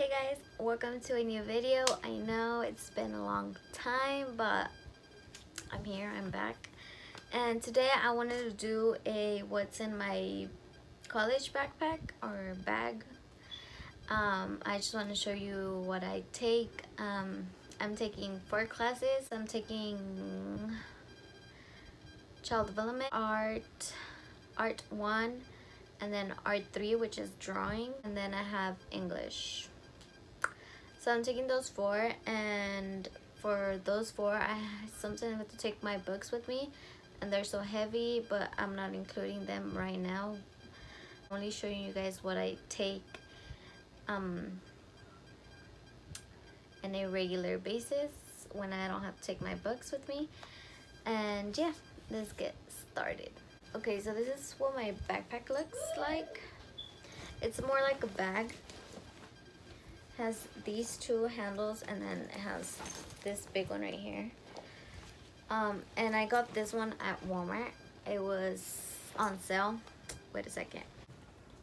Hey guys, welcome to a new video. I know it's been a long time, but I'm here, I'm back. And today I wanted to do a what's in my college backpack or bag. I just want to show you what I take. I'm taking 4 classes. I'm taking child development, art 1, and then art 3, which is drawing, and then I have English. So I'm taking those 4, and for those 4 I sometimes have to take my books with me, and they're so heavy, but I'm not including them right now. I'm only showing you guys what I take in a regular basis when I don't have to take my books with me. And yeah, let's get started. Okay, so this is what my backpack looks like. It's more like a bag. Has these 2 handles, and then it has this big one right here. And I got this one at Walmart. It was on sale. Wait a second.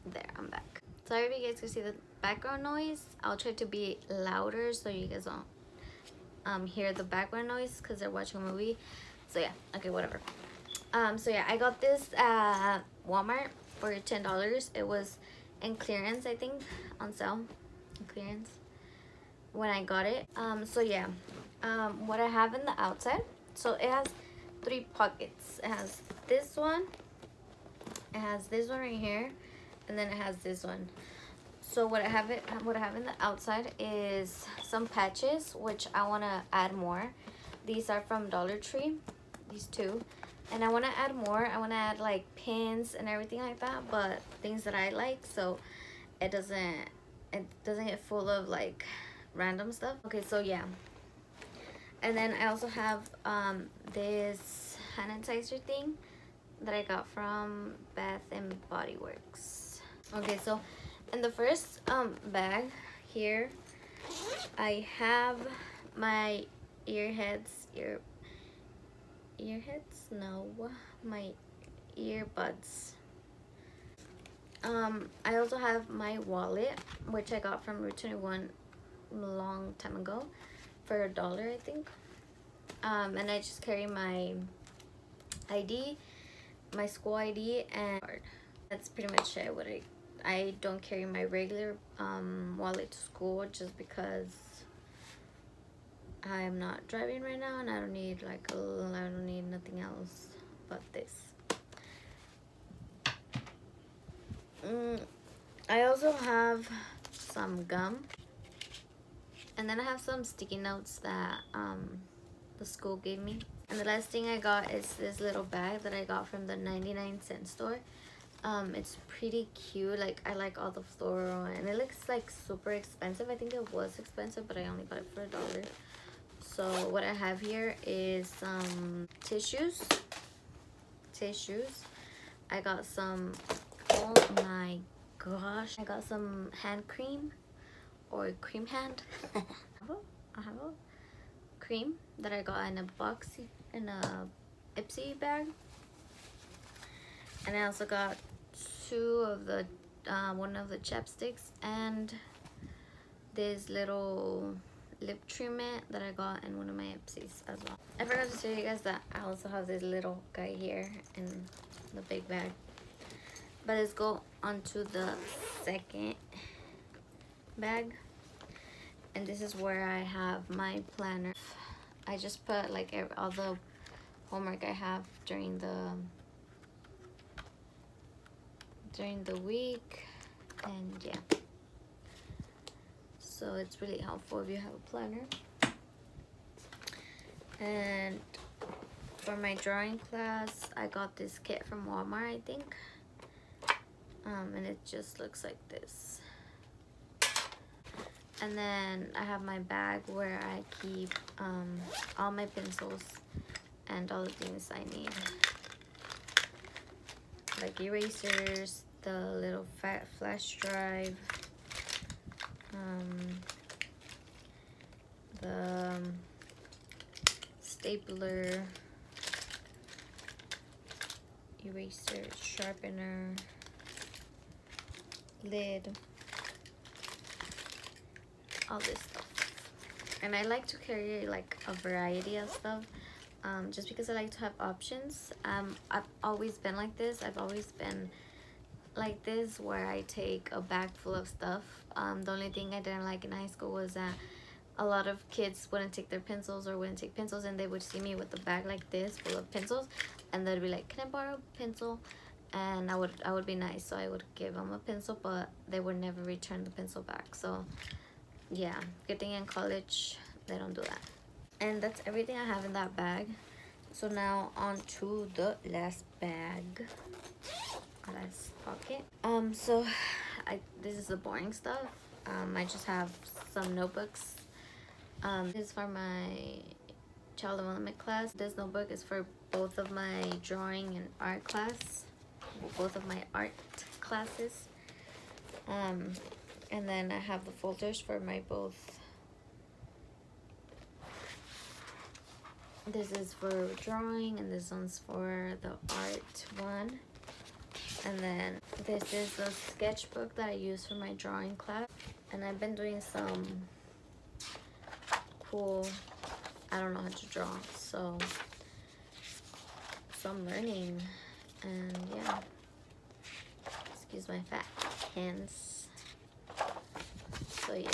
There, I'm back. Sorry if you guys can see the background noise. I'll try to be louder so you guys don't hear the background noise because they're watching a movie. So yeah, okay, whatever. So yeah, I got this at Walmart for $10. It was in clearance, I think, on sale. Clearance when I got it. So yeah, what I have in the outside, so it has 3 pockets. It has this one, it has this one right here, and then it has this one. So what I have in the outside is some patches, which I want to add more. These are from Dollar Tree, these 2, and I want to add more. I want to add like pins and everything like that, but things that I like, so it doesn't get full of like random stuff. Okay, so yeah, and then I also have this hand sanitizer thing that I got from Bath and Body Works. Okay, so in the first bag here I have my my earbuds. I also have my wallet, which I got from Route 21 a long time ago for $1, I think. And I just carry my ID, my school ID, and card. That's pretty much it. I don't carry my regular wallet to school just because I'm not driving right now, and I don't need nothing else but this. I also have some gum, and then I have some sticky notes that the school gave me. And the last thing I got is this little bag that I got from the 99-cent store. It's pretty cute. Like, I like all the floral, and it looks like super expensive. I think it was expensive, but I only got it for $1. So what I have here is some tissues. I got some, oh my gosh, I got some hand cream, or cream hand. I have a cream that I got in a Ipsy bag. And I also got 2 of the one of the chapsticks, and this little lip treatment that I got in one of my Ipsies as well. I forgot to show you guys that I also have this little guy here in the big bag. But let's go on to the second bag, and this is where I have my planner. I just put like all the homework I have during the week, and yeah, so it's really helpful if you have a planner. And for my drawing class, I got this kit from Walmart, I think. And it just looks like this. And then I have my bag where I keep all my pencils and all the things I need, like erasers, the little flash drive, the stapler, eraser, sharpener, lid, all this stuff. And I like to carry like a variety of stuff, just because I like to have options. I've always been like this. I've always been like this, where I take a bag full of stuff. The only thing I didn't like in high school was that a lot of kids wouldn't take their pencils or wouldn't take pencils, and they would see me with a bag like this full of pencils, and they'd be like, can I borrow a pencil? And I would be nice, so I would give them a pencil, but they would never return the pencil back. So yeah, good thing in college they don't do that. And that's everything I have in that bag. So now on to the last bag, last pocket. So this is the boring stuff. I just have some notebooks. This is for my child development class. This notebook is for both of my drawing and art class, both of my art classes. And then I have the folders for my both. This is for drawing, and this one's for the art one. And then this is the sketchbook that I use for my drawing class. And I've been doing some cool, I don't know how to draw, so I'm learning. And yeah, excuse my fat hands. So yeah,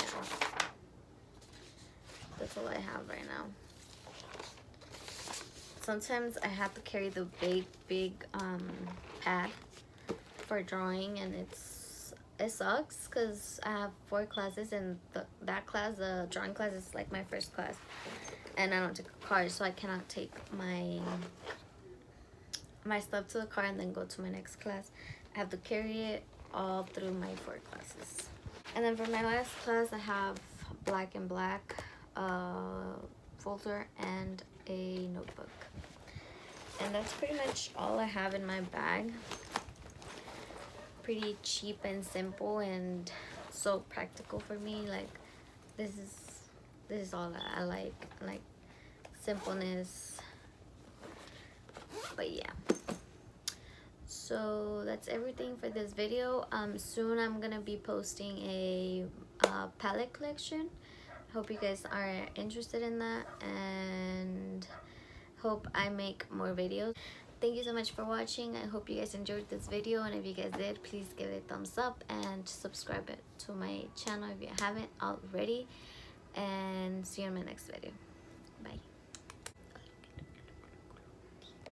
that's all I have right now. Sometimes I have to carry the big pad for drawing, and it sucks because I have 4 classes, and that class, the drawing class, is like my first class, and I don't take a car, so I cannot take my stuff to the car and then go to my next class. I have to carry it all through my 4 classes. And then for my last class, I have black and black folder and a notebook. And that's pretty much all I have in my bag. Pretty cheap and simple, and so practical for me. Like this is all I like simpleness. But yeah, so that's everything for this video. Soon I'm gonna be posting a palette collection. Hope you guys are interested in that, and hope I make more videos. Thank you so much for watching. I hope you guys enjoyed this video, and if you guys did, please give it a thumbs up and subscribe to my channel if you haven't already, and see you in my next video.